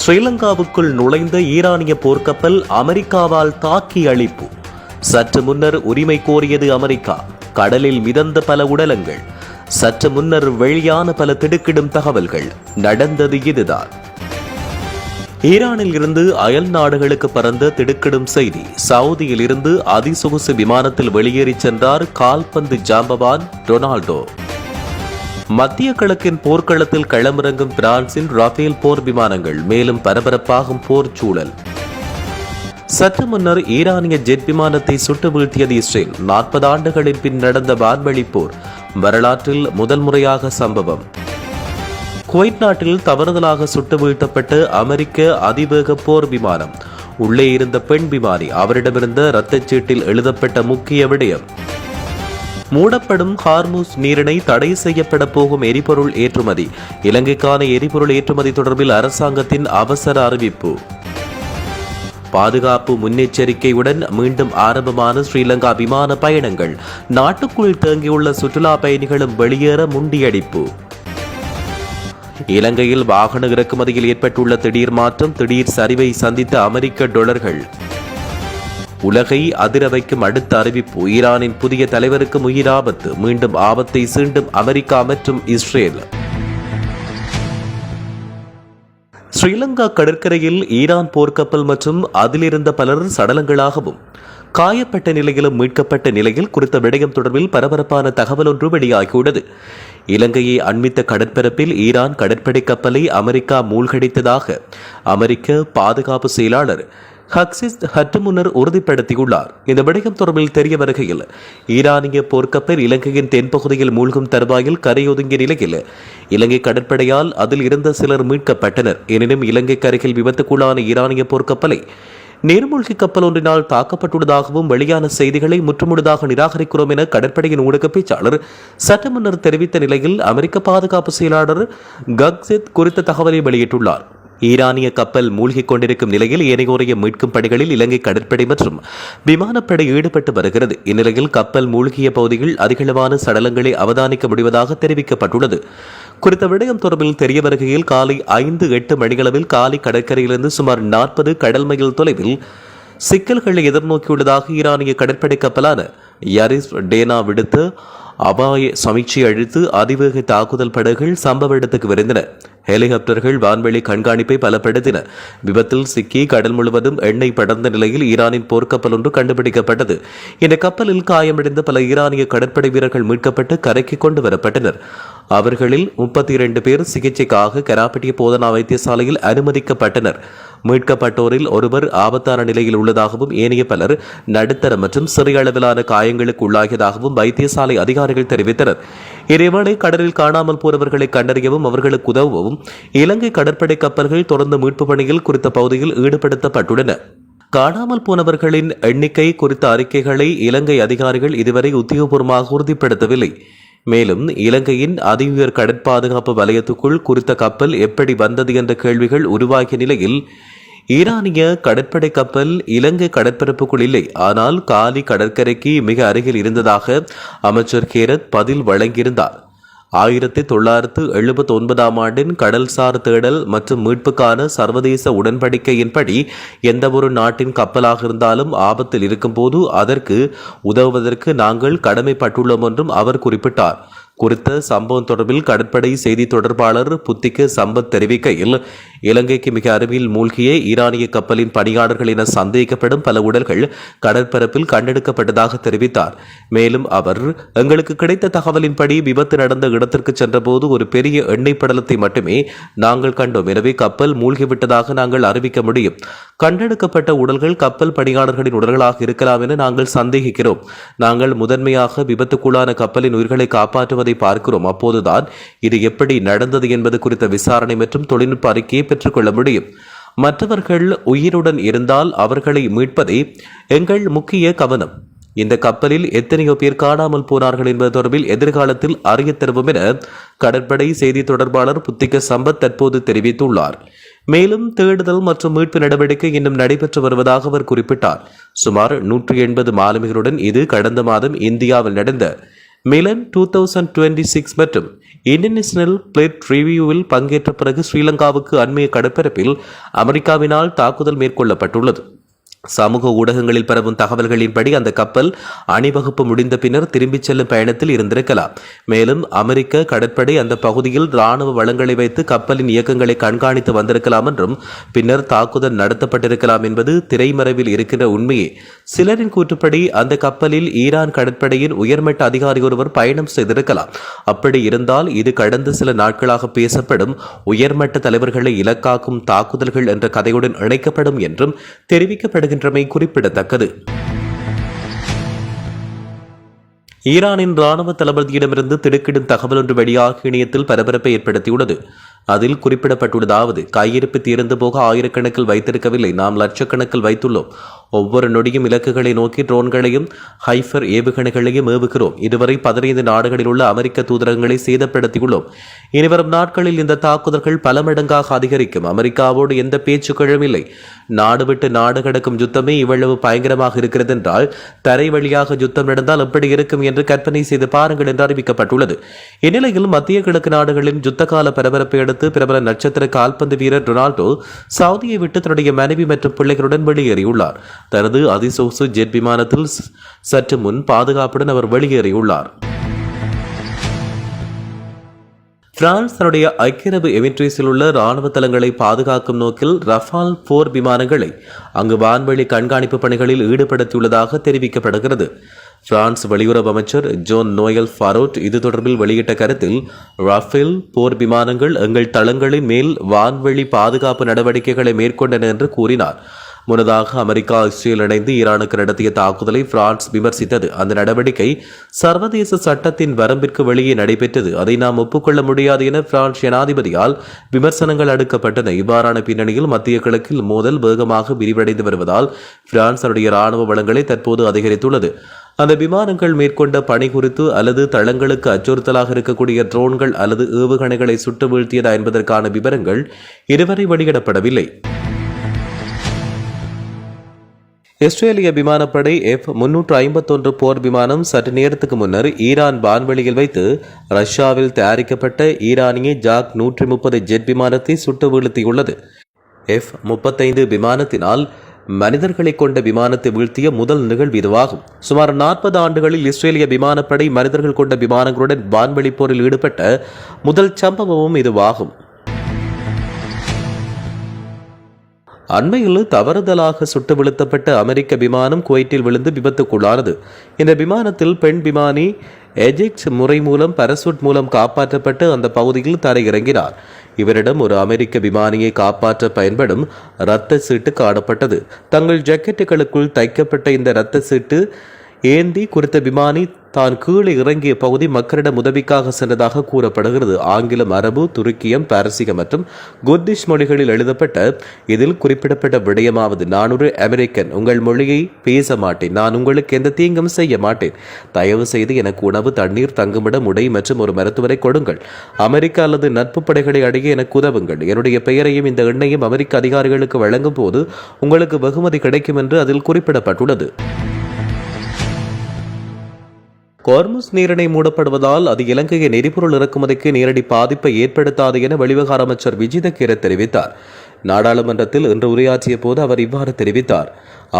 ஸ்ரீலங்காவுக்குள் நுழைந்த ஈரானிய போர்க்கப்பல் அமெரிக்காவால் தாக்கி அழிப்பு. சற்று முன்னர் உரிமை கோரியது அமெரிக்கா. கடலில் மிதந்த பல உடலங்கள். சற்று முன்னர் வெளியான பல திடுக்கிடும் தகவல்கள். நடந்தது இதுதான். ஈரானில் இருந்து அயல் நாடுகளுக்கு பறந்த திடுக்கிடும் செய்தி. சவுதியில் இருந்து அதிசொகுசு விமானத்தில் வெளியேறி சென்றார் கால்பந்து ஜாம்பவான் ரொனால்டோ. மத்திய கிழக்கின் போர்க்களத்தில் களமிறங்கும் பிரான்சின் ரஃபேல் போர் விமானங்கள். மேலும் பரபரப்பாகும் போர் சூழல். சற்று முன்னர் ஈரானிய ஜெட் விமானத்தை சுட்டு வீழ்த்தியது இஸ்ரேல். 40 ஆண்டுகளின் பின் நடந்த வான்வெளி போர். வரலாற்றில் முதல் முறையாக சம்பவம். குவைத் நாட்டில் தவறுதலாக சுட்டு வீழ்த்தப்பட்ட அமெரிக்க அதிவேக போர் விமானம். உள்ளே இருந்த பெண் விமானி. அவரிடமிருந்த இரத்தச்சீட்டில் எழுதப்பட்ட முக்கிய விடயம். மூடப்படும் ஹார்முஸ் நீரிணை தடை செய்யப்பட போகும் எரிபொருள் ஏற்றுமதி. இலங்கைக்கான எரிபொருள் ஏற்றுமதி தொடர்பில் அரசாங்கத்தின் அவசர அறிவிப்பு. பாதுகாப்பு முன்னெச்சரிக்கையுடன் மீண்டும் ஆரம்பமான ஸ்ரீலங்கா விமான பயணங்கள். நாட்டுக்குள் தேங்கியுள்ள சுற்றுலா பயணிகளும் வெளியேற முண்டியடிப்பு. இலங்கையில் வாகன இறக்குமதியில் ஏற்பட்டுள்ள திடீர் மாற்றம். திடீர் சரிவை சந்தித்த அமெரிக்க டாலர்கள். உலகை அதிர வைக்கும் அடுத்த அறிவிப்பு. ஈரானின் புதிய தலைவருக்கும் உயிர் ஆபத்து. மீண்டும் ஆபத்தை சீண்டும் அமெரிக்கா மற்றும் இஸ்ரேல். ஸ்ரீலங்கா கடற்கரையில் ஈரான் போர்க்கப்பல் மற்றும் அதிலிருந்த பலர் சடலங்களாகவும் காயப்பட்ட நிலையிலும் மீட்கப்பட்ட நிலையில் குறித்த விடயம் தொடர்பில் பரபரப்பான தகவல் ஒன்று வெளியாகியுள்ளது. இலங்கையை அண்மித்த கடற்பரப்பில் ஈரான் கடற்படை கப்பலை அமெரிக்கா மூழ்கடித்ததாக அமெரிக்க பாதுகாப்பு செயலாளர் ஹக்சிஸ் ஹட்டு முன்னர் உறுதிப்படுத்தியுள்ளார். இந்த விடயம் தொடர்பில் தெரிய வருகையில் ஈரானிய போர்க்கப்பல் இலங்கையின் தென்பகுதியில் மூழ்கும் தருவாயில் கரையொதுங்கிய நிலையில் இலங்கை கடற்படையால் அதில் இருந்த சிலர் மீட்கப்பட்டனர். எனினும் இலங்கை அருகில் விபத்துக்குள்ளான ஈரானிய போர்க்கப்பலை நீர்மூழ்கி கப்பல் ஒன்றினால் தாக்கப்பட்டுள்ளதாகவும் வெளியான செய்திகளை முற்றுமுழுதாக நிராகரிக்கிறோம் என கடற்படையின் ஊடக பேச்சாளர் சற்று முன்னர் தெரிவித்த நிலையில் அமெரிக்க பாதுகாப்பு செயலாளர் கக்சித் குறித்த தகவலை வெளியிட்டுள்ளார். ஈரானிய கப்பல் மூழ்கிக் கொண்டிருக்கும் நிலையில் ஏனையோரையும் மீட்கும் பணிகளில் இலங்கை கடற்படை மற்றும் விமானப்படை ஈடுபட்டு வருகிறது. இந்நிலையில் கப்பல் மூழ்கிய பகுதியில் அதிகளவான சடலங்களை அவதானிக்க முடிவதாக தெரிவிக்கப்பட்டுள்ளது. குறித்த விடயம் தொடர்பில் தெரிய வருகையில் காலை 5-8 மணிகளவில் காலி கடற்கரையிலிருந்து சுமார் 40 கடல் மைல் தொலைவில் சிக்கல்களை எதிர்நோக்கியுள்ளதாக ஈரானிய கடற்படை கப்பலான யாரிஸ் டேனா விடுத்த அபாய சமீட்சை அழித்து அதிவேக தாக்குதல் படகுகள் சம்பவ இடத்துக்கு விரைந்தன. ஹெலிகாப்டர்கள் வான்வெளி கண்காணிப்பை பலப்படுத்தின. விபத்தில் சிக்கி கடல் முழுவதும் எண்ணெய் படர்ந்த நிலையில் ஈரானின் போர்க்கப்பல் ஒன்று கண்டுபிடிக்கப்பட்டது. இந்த கப்பலில் காயமடைந்த பல ஈரானிய கடற்படை வீரர்கள் மீட்கப்பட்டு கரைக்கு கொண்டு வரப்பட்டனர். அவர்களில் 32 பேர் சிகிச்சைக்காக கராப்பட்டிய போதனா வைத்தியசாலையில் அனுமதிக்கப்பட்டனர். மீட்கப்பட்டோரில் ஒருவர் ஆபத்தான நிலையில் உள்ளதாகவும் ஏனைய பலர் நடுத்தர மற்றும் சிறிய அளவிலான காயங்களுக்கு உள்ளாகியதாகவும் வைத்தியசாலை அதிகாரிகள் தெரிவித்தனர். இதேவேளை கடலில் காணாமல் போனவர்களை கண்டறியவும் அவர்களுக்கு உதவவும் இலங்கை கடற்படை கப்பல்கள் தொடர்ந்து மீட்பு பணியில் குறித்த பகுதியில் ஈடுபடுத்தப்பட்டுள்ளன. காணாமல் போனவர்களின் எண்ணிக்கை குறித்த அறிக்கைகளை இலங்கை அதிகாரிகள் இதுவரை உத்தியோகபூர்வமாக உறுதிப்படுத்தவில்லை. மேலும் இலங்கையின் அதிஉயர் கடற்பாதுகாப்பு வலயத்துக்குள் குறித்த கப்பல் எப்படி வந்தது என்ற கேள்விகள் உருவாகிய நிலையில் ஈரானிய கடற்படை கப்பல் இலங்கை கடற்பரப்புக்குள் இல்லை, ஆனால் காலி கடற்கரைக்கு மிக அருகில் இருந்ததாக அமைச்சர் கேரத் பதில் வழங்கியிருந்தார். 1979 ஆண்டின் கடல்சார் தேடல் மற்றும் மீட்புக்கான சர்வதேச உடன்படிக்கையின்படி எந்தவொரு நாட்டின் கப்பலாக இருந்தாலும் ஆபத்தில் இருக்கும்போது அதற்கு உதவுவதற்கு நாங்கள் கடமைப்பட்டுள்ளோம் என்றும் அவர் குறிப்பிட்டார். குறித்த சம்பவம் தொடர்பில் கடற்படை செய்தி தொடர்பாளர் புத்திக சம்பத் தெரிவிக்கையில் இலங்கைக்கு மிக அருகில் மூழ்கிய ஈரானிய கப்பலின் பணியாளர்கள் என சந்தேகிக்கப்படும் பல உடல்கள் கடற்பரப்பில் கண்டெடுக்கப்பட்டதாக தெரிவித்தார். மேலும் அவர் எங்களுக்கு கிடைத்த தகவலின்படி விபத்து நடந்த இடத்திற்கு சென்றபோது ஒரு பெரிய எண்ணெய் படலத்தை மட்டுமே நாங்கள் கண்டோம். எனவே கப்பல் மூழ்கிவிட்டதாக நாங்கள் அறிவிக்க முடியும். கண்டெடுக்கப்பட்ட உடல்கள் கப்பல் பணியாளர்களின் உடல்களாக இருக்கலாம் என நாங்கள் சந்தேகிக்கிறோம். நாங்கள் முதன்மையாக விபத்துக்குள்ளான கப்பலின் உயிர்களை காப்பாற்றுவதை பார்க்கிறோம். அப்போதுதான் இது எப்படி நடந்தது என்பது குறித்த விசாரணை மற்றும் தொழில்நுட்ப அறிக்கையை பெற்றுக்கொள்ள முடியும். மற்றவர்கள் உயிருடன் இருந்தால் அவர்களை மீட்பதே எங்கள் முக்கிய கவனம். இந்த கப்பலில் எத்தனையோ பேர் காணாமல் போனார்கள் என்பது தொடர்பில் எதிர்காலத்தில் அறிய தருவோம் என கடற்படை செய்தி தொடர்பாளர் புத்திக சம்பத் தற்போது தெரிவித்துள்ளார். மேலும் தேடுதல் மற்றும் மீட்பு நடவடிக்கை இன்னும் நடைபெற்று வருவதாக அவர் குறிப்பிட்டார். சுமார் 180 மாலுமிகளுடன் இது கடந்த மாதம் இந்தியாவில் நடந்த மிலன் 2026 மற்றும் இன்டர்நேஷனல் பிளேட் ரிவ்யூவில் பங்கேற்ற பிறகு ஸ்ரீலங்காவுக்கு அண்மைய கடற்பரப்பில் அமெரிக்காவினால் தாக்குதல் மேற்கொள்ளப்பட்டுள்ளது. சமூக ஊடகங்களில் பரவும் தகவல்களின்படி அந்த கப்பல் அணிவகுப்பு முடிந்த பின்னர் திரும்பிச் செல்லும் பயணத்தில் இருந்திருக்கலாம். மேலும் அமெரிக்க கடற்படை அந்த பகுதியில் ராணுவ வளங்களை வைத்து கப்பலின் இயக்கங்களை கண்காணித்து வந்திருக்கலாம் என்றும் பின்னர் தாக்குதல் நடத்தப்பட்டிருக்கலாம் என்பது திரைமறைவில் இருக்கின்ற உண்மையே. சிலரின் கூற்றுப்படி அந்த கப்பலில் ஈரான் கடற்படையின் உயர்மட்ட அதிகாரி ஒருவர் பயணம் செய்திருக்கலாம். அப்படி இருந்தால் இது கடந்த சில நாட்களாக பேசப்படும் உயர்மட்ட தலைவர்களை இலக்காக்கும் தாக்குதல்கள் என்ற கதையுடன் இணைக்கப்படும் என்றும் தெரிவிக்கப்படுகிறது குறிப்பிடத்தக்கது. ஈரானின் ராணுவ தளபதியிடமிருந்து திடுக்கிடும் தகவல் ஒன்று வெளியாக இணையத்தில் பரபரப்பை ஏற்படுத்தியுள்ளது. அதில் குறிப்பிடப்பட்டுள்ளதாவது: கையிருப்பு தீர்ந்து போக ஆயிரக்கணக்கில் வைத்திருக்கவில்லை, நாம் லட்சக்கணக்கில் வைத்துள்ளோம். ஒவ்வொரு நொடியும் இலக்குகளை நோக்கி ட்ரோன்களையும் ஹைஃபர் ஏவுகணைகளையும் ஏவுகிறோம். இதுவரை 15 நாடுகளில் உள்ள அமெரிக்க தூதரகங்களை சேதப்படுத்தியுள்ளோம். இனிவரும் நாட்களில் இந்த தாக்குதல்கள் பல மடங்காக அதிகரிக்கும். அமெரிக்காவோடு எந்த பேச்சுக்களும் இல்லை. நாடு விட்டு நாடு கடக்கும் யுத்தமே இவ்வளவு பயங்கரமாக இருக்கிறது என்றால் தரை வழியாக யுத்தம் நடந்தால் எப்படி இருக்கும் என்று கற்பனை செய்து பாருங்கள் என்று அறிவிக்கப்பட்டுள்ளது. இந்நிலையில் மத்திய கிழக்கு நாடுகளின் யுத்தகால பரபரப்பை அடுத்து பிரபல நட்சத்திர கால்பந்து வீரர் ரொனால்டோ சவுதியை விட்டு தன்னுடைய மனைவி மற்றும் பிள்ளைகளுடன் வெளியேறியுள்ளார். தனது அதிசொகுசு ஜெட் விமானத்தில் சற்று முன் பாதுகாப்புடன் அவர் வெளியேறியுள்ளார். பிரான்ஸ் தன்னுடைய ஐக்கிய அரபு எமிரேட்ஸில் உள்ள ராணுவ தளங்களை பாதுகாக்கும் நோக்கில் ரஃபால் போர் விமானங்களை அங்கு வான்வெளி கண்காணிப்பு பணிகளில் ஈடுபடுத்தியுள்ளதாக தெரிவிக்கப்படுகிறது. பிரான்ஸ் வெளியுறவு அமைச்சர் ஜோன் நோயல் ஃபாரோட் இது தொடர்பில் வெளியிட்ட கருத்தில், ரஃபேல் போர் விமானங்கள் எங்கள் தளங்களின் மேல் வான்வெளி பாதுகாப்பு நடவடிக்கைகளை மேற்கொண்டன என்று கூறினார். முன்னதாக அமெரிக்கா இஸ்ரேல் இணைந்து ஈரானுக்கு நடத்திய தாக்குதலை பிரான்ஸ் விமர்சித்தது. அந்த நடவடிக்கை சர்வதேச சட்டத்தின் வரம்பிற்கு வெளியே நடைபெற்றது. அதை நாம் ஒப்புக்கொள்ள முடியாது என பிரான்ஸ் ஜனாதிபதியால் விமர்சனங்கள் அடுக்கப்பட்டன. இவ்வாறான பின்னணியில் மத்திய கிழக்கில் மோதல் வேகமாக விரிவடைந்து வருவதால் பிரான்ஸ் தன்னுடைய ராணுவ வளங்களை தற்போது அதிகரித்துள்ளது. அந்த விமானங்கள் மேற்கொண்ட பணி குறித்து அல்லது தளங்களுக்கு அச்சுறுத்தலாக இருக்கக்கூடிய ட்ரோன்கள் அல்லது ஏவுகணைகளை சுட்டு வீழ்த்தியதா என்பதற்கான விவரங்கள் இதுவரை வெளியிடப்படவில்லை. இஸ்ரேலிய விமானப்படை F-351 போர் விமானம் சற்று நேரத்துக்கு முன்னர் ஈரான் வான்வெளியில் வைத்து ரஷ்யாவில் தயாரிக்கப்பட்ட ஈரானிய ஜாக் 130 ஜெட் விமானத்தை சுட்டு வீழ்த்தியுள்ளது. F-35 விமானத்தினால் மனிதர்களை கொண்ட விமானத்தை வீழ்த்திய முதல் நிகழ்வு இதுவாகும். சுமார் 40 ஆண்டுகளில் இஸ்ரேலிய விமானப்படை மனிதர்கள் கொண்ட விமானங்களுடன் வான்வெளி போரில் ஈடுபட்ட முதல் சம்பவமும் இதுவாகும். அண்மையில் தவறுதலாக சுட்டு வீழ்த்தப்பட்ட அமெரிக்க விமானம் குவைட்டில் விழுந்து விபத்துக்குள்ளானது. இந்த விமானத்தில் பெண் விமானி எஜெக்ட் முறை மூலம் பாராசூட் மூலம் காப்பாற்றப்பட்டு அந்த பகுதியில் தரையிறங்கினார். இவரிடம் ஒரு அமெரிக்க விமானியை காப்பாற்ற பயன்படும் இரத்த சீட்டு காணப்பட்டது. தங்கள் ஜாக்கெட்டுகளுக்குள் தைக்கப்பட்ட இந்த இரத்த சீட்டு ஏந்தி குறித்த விமானி தான் கீழே இறங்கிய பகுதி மக்களிடம் உதவிக்காக சென்றதாக கூறப்படுகிறது. ஆங்கிலம், அரபு, துருக்கியம், பாரசீகம் மற்றும் குர்திஷ் மொழிகளில் எழுதப்பட்ட இதில் குறிப்பிடப்பட்ட விடயமாவது: நான் ஒரு அமெரிக்கன், உங்கள் மொழியை பேச மாட்டேன், நான் உங்களுக்கு எந்த தீங்கும் செய்ய மாட்டேன், தயவு செய்து எனக்கு உணவு, தண்ணீர், தங்குமிடம், உடை மற்றும் ஒரு மருத்துவரை கொடுங்கள், அமெரிக்கா அல்லது நட்பு படைகளை அடைய எனக்கு உதவுங்கள், என்னுடைய பெயரையும் இந்த எண்ணையும் அமெரிக்க அதிகாரிகளுக்கு வழங்கும் போது உங்களுக்கு வெகுமதி கிடைக்கும் என்று அதில் குறிப்பிடப்பட்டுள்ளது. ஹோர்முஸ் நீரிணை மூடப்படுவதால் அது இலங்கையின் எரிபொருள் இறக்குமதிக்கு நேரடி பாதிப்பை ஏற்படுத்தாது என வெளிவிவகார அமைச்சர் விஜித கீர தெரிவித்தார். நாடாளுமன்றத்தில் இன்று உரையாற்றிய போது அவர் இவ்வாறு தெரிவித்தார்.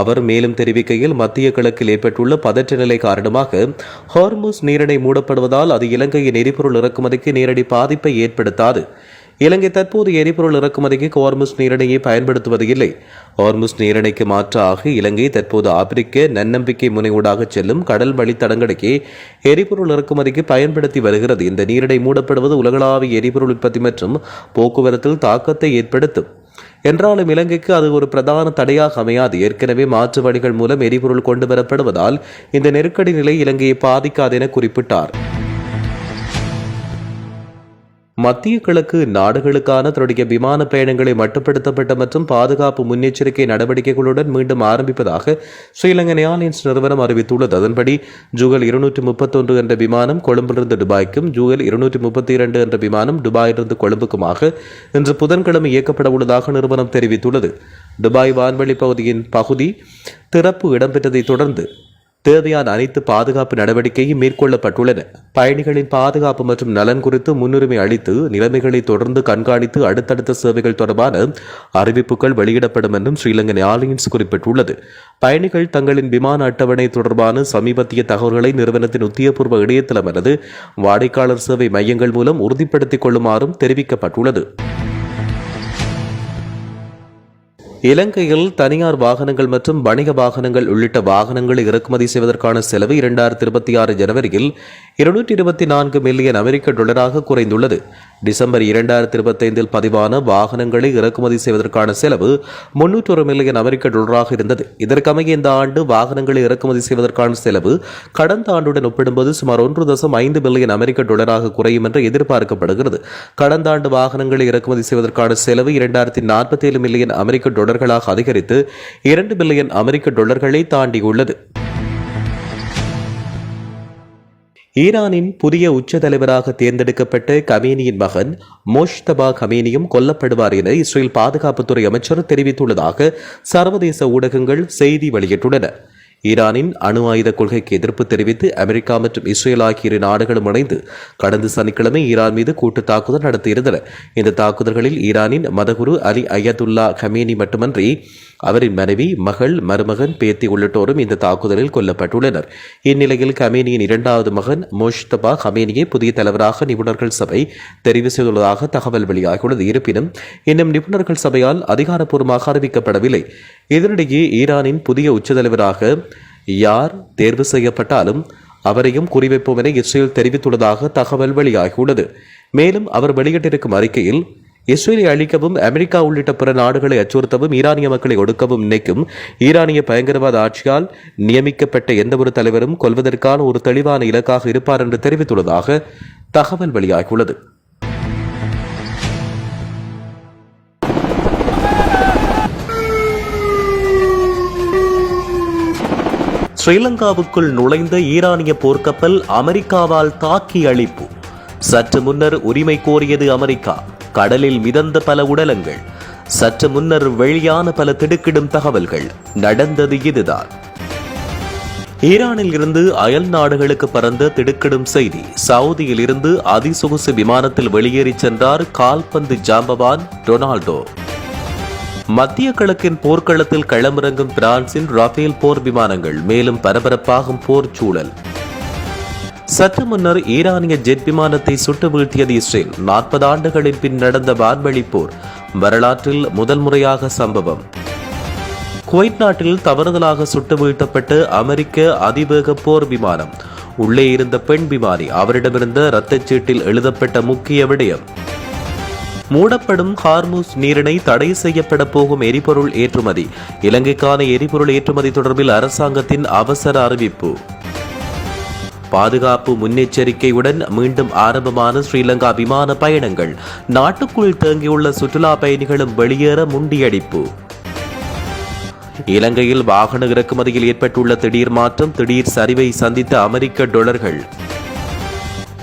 அவர் மேலும் தெரிவிக்கையில், மத்திய கிழக்கில் ஏற்பட்டுள்ள பதற்ற நிலை காரணமாக ஹோர்முஸ் நீரிணை மூடப்படுவதால் அது இலங்கையின் எரிபொருள் இறக்குமதிக்கு நேரடி பாதிப்பை ஏற்படுத்தாது. இலங்கை தற்போது எரிபொருள் இறக்குமதிக்கு ஹோர்முஸ் நீரிணையை பயன்படுத்துவது இல்லை. ஹோர்முஸ் நீரிணைக்கு மாற்றாக இலங்கை தற்போது ஆப்பிரிக்க நன்னம்பிக்கை முனையூடாக செல்லும் கடல் வழித்தடங்களுக்கு எரிபொருள் இறக்குமதிக்கு பயன்படுத்தி வருகிறது. இந்த நீரிணை மூடப்படுவது உலகளாவிய எரிபொருள் உற்பத்தி மற்றும் போக்குவரத்தில் தாக்கத்தை ஏற்படுத்தும் என்றாலும் இலங்கைக்கு அது ஒரு பிரதான தடையாக அமையாது. ஏற்கனவே மாற்று வழிகள் மூலம் எரிபொருள் கொண்டு வரப்படுவதால் இந்த நெருக்கடி நிலை இலங்கையை பாதிக்காது என குறிப்பிட்டார். மத்திய கிழக்கு நாடுகளுக்கான தன்னுடைய விமான பயணங்களை மட்டுப்படுத்தப்பட்ட மற்றும் பாதுகாப்பு முன்னெச்சரிக்கை நடவடிக்கைகளுடன் மீண்டும் ஆரம்பிப்பதாக ஸ்ரீலங்கன் ஏர்லைன்ஸ் நிறுவனம் அறிவித்துள்ளது. அதன்படி ஜூகல் 231 என்ற விமானம் கொழும்பிலிருந்து துபாய்க்கும், ஜூகல் 232 என்ற விமானம் துபாயிலிருந்து கொழும்புக்குமாக இன்று புதன்கிழமை இயக்கப்பட உள்ளதாக நிறுவனம் தெரிவித்துள்ளது. துபாய் வான்வெளி பகுதியின் பகுதி திறப்பு இடம்பெற்றதை தொடர்ந்து தேவையான அனைத்து பாதுகாப்பு நடவடிக்கையும் மேற்கொள்ளப்பட்டுள்ளன. பயணிகளின் பாதுகாப்பு மற்றும் நலன் குறித்து முன்னுரிமை அளித்து நிலைமைகளை தொடர்ந்து கண்காணித்து அடுத்தடுத்த சேவைகள் தொடர்பான அறிவிப்புகள் வெளியிடப்படும் என்றும் ஸ்ரீலங்கன் ஏர்லைன்ஸ் குறிப்பிட்டுள்ளது. பயணிகள் தங்களின் விமான அட்டவணை தொடர்பான சமீபத்திய தகவல்களை நிறுவனத்தின் உத்தியோகபூர்வ இணையதளமானது வாடிக்கையாளர் சேவை மையங்கள் மூலம் உறுதிப்படுத்திக் கொள்ளுமாறும் தெரிவிக்கப்பட்டுள்ளது. இலங்கையில் தனியார் வாகனங்கள் மற்றும் வணிக வாகனங்கள் உள்ளிட்ட வாகனங்களை இறக்குமதி செய்வதற்கான செலவு 2026 ஜனவரியில் 224 மில்லியன் அமெரிக்க டாலராக குறைந்துள்ளது. டிசம்பர் 2025 பதிவான வாகனங்களை இறக்குமதி செய்வதற்கான செலவு 301 மில்லியன் அமெரிக்க டாலராக இருந்தது. இதற்கமைய இந்த ஆண்டு வாகனங்களை இறக்குமதி செய்வதற்கான செலவு கடந்த ஆண்டுடன் ஒப்பிடும்போது சுமார் 1.5 பில்லியன் அமெரிக்க டாலராக குறையும் என்று எதிர்பார்க்கப்படுகிறது. கடந்த ஆண்டு வாகனங்களை இறக்குமதி செய்வதற்கான செலவு 2047 மில்லியன் அமெரிக்க டாலர்களாக அதிகரித்து 2 பில்லியன் அமெரிக்க டாலர்களை தாண்டியுள்ளது. ஈரானின் புதிய உச்ச தலைவராக தேர்ந்தெடுக்கப்பட்ட கமேனியின் மகன் மோஷ்தபா கமேனியும் கொல்லப்படுவார் என இஸ்ரேல் பாதுகாப்புத்துறை அமைச்சர் தெரிவித்துள்ளதாக சர்வதேச ஊடகங்கள் செய்தி வெளியிட்டுள்ளன. ஈரானின் அணு ஆயுத கொள்கைக்கு எதிர்ப்பு தெரிவித்து அமெரிக்கா மற்றும் இஸ்ரேல் ஆகிய இரு நாடுகளும் இணைந்து கடந்த சனிக்கிழமை ஈரான் மீது கூட்டு தாக்குதல் நடத்தியிருந்தன. இந்த தாக்குதல்களில் ஈரானின் மதகுரு அலி அயதுல்லா கமேனி மட்டுமன்றி அவரின் மனைவி, மகள், மருமகன், பேத்தி உள்ளிட்டோரும் இந்த தாக்குதலில் கொல்லப்பட்டுள்ளனர். இந்நிலையில் கமேனியின் இரண்டாவது மகன் மோஷ்தபா கமேனியை புதிய தலைவராக நிபுணர்கள் சபை தெரிவு செய்துள்ளதாக தகவல் வெளியாகியுள்ளது. இருப்பினும் இன்னும் நிபுணர்கள் சபையால் அதிகாரப்பூர்வமாக அறிவிக்கப்படவில்லை. இதனிடையே ஈரானின் புதிய உச்ச தலைவராக யார் தேர்வு செய்யப்பட்டாலும் அவரையும் குறிவைப்போம் என இஸ்ரேல் தெரிவித்துள்ளதாக தகவல் வெளியாகியுள்ளது. மேலும் அவர் வெளியிட்டிருக்கும் அறிக்கையில் இஸ்ரேலை அழிக்கவும் அமெரிக்கா உள்ளிட்ட பிற நாடுகளை அச்சுறுத்தவும் ஈரானிய மக்களை ஒடுக்கவும் நினைக்கும் ஈரானிய பயங்கரவாத ஆட்சியால் நியமிக்கப்பட்ட எந்தவொரு தலைவரும் கொல்வதற்கான ஒரு தெளிவான இலக்காக இருப்பார் என்று தெரிவித்துள்ளதாக தகவல் வெளியாகியுள்ளது. ஸ்ரீலங்காவுக்குள் நுழைந்த ஈரானிய போர்க்கப்பல் அமெரிக்காவால் தாக்கி அழிப்பு. சற்று முன்னர் உரிமை கோரியது அமெரிக்கா. கடலில் மிதந்த பல உடலங்கள். சற்று முன்னர் வெளியான பல திடுக்கிடும் தகவல்கள். நடந்தது இதுதான். ஈரானில் இருந்து அயல் நாடுகளுக்கு பறந்த திடுக்கிடும் செய்தி. சவுதியில் இருந்து அதிசொகுசு விமானத்தில் வெளியேறி சென்றார் கால்பந்து ஜாம்பவான் ரொனால்டோ. மத்திய கிழக்கின் போர்க்களத்தில் களமிறங்கும் பிரான்சின் ரஃபேல் போர் விமானங்கள். மேலும் பரபரப்பாகும் போர் சூழல். சற்று முன்னர் ஈரானிய ஜெட் விமானத்தை சுட்டு வீழ்த்தியது இஸ்ரேல். 40 ஆண்டுகளின் பின் நடந்த வான்வழி போர். வரலாற்றில் முதல் முறையாக சம்பவம். குவைத் நாட்டில் தவறுதலாக சுட்டு வீழ்த்தப்பட்ட அமெரிக்க அதிவேக போர் விமானம். உள்ளே இருந்த பெண் விமானி. அவரிடமிருந்த இரத்தச்சீட்டில் எழுதப்பட்ட முக்கிய விடயம். மூடப்படும் ஹார்முஸ் நீரிணை தடை செய்யப்பட போகும் எரிபொருள் ஏற்றுமதி. இலங்கைக்கான எரிபொருள் ஏற்றுமதி தொடர்பில் அரசாங்கத்தின் அவசர அறிவிப்பு. பாதுகாப்பு முன்னெச்சரிக்கையுடன் மீண்டும் ஆரம்பமான ஸ்ரீலங்கா விமான பயணங்கள். நாட்டுக்குள் தேங்கியுள்ள சுற்றுலா பயணிகளும் வெளியேற முண்டியடிப்பு. இலங்கையில் வாகன இறக்குமதியில் ஏற்பட்டுள்ள திடீர் மாற்றம். திடீர் சரிவை சந்தித்த அமெரிக்க டாலர்கள்.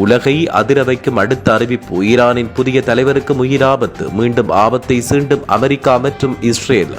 உலகை அதிர வைக்கும் அடுத்த அறிவிப்பு. ஈரானின் புதிய தலைவருக்கு உயிர் ஆபத்து. மீண்டும் ஆபத்தை சீண்டும் அமெரிக்கா மற்றும் இஸ்ரேல்.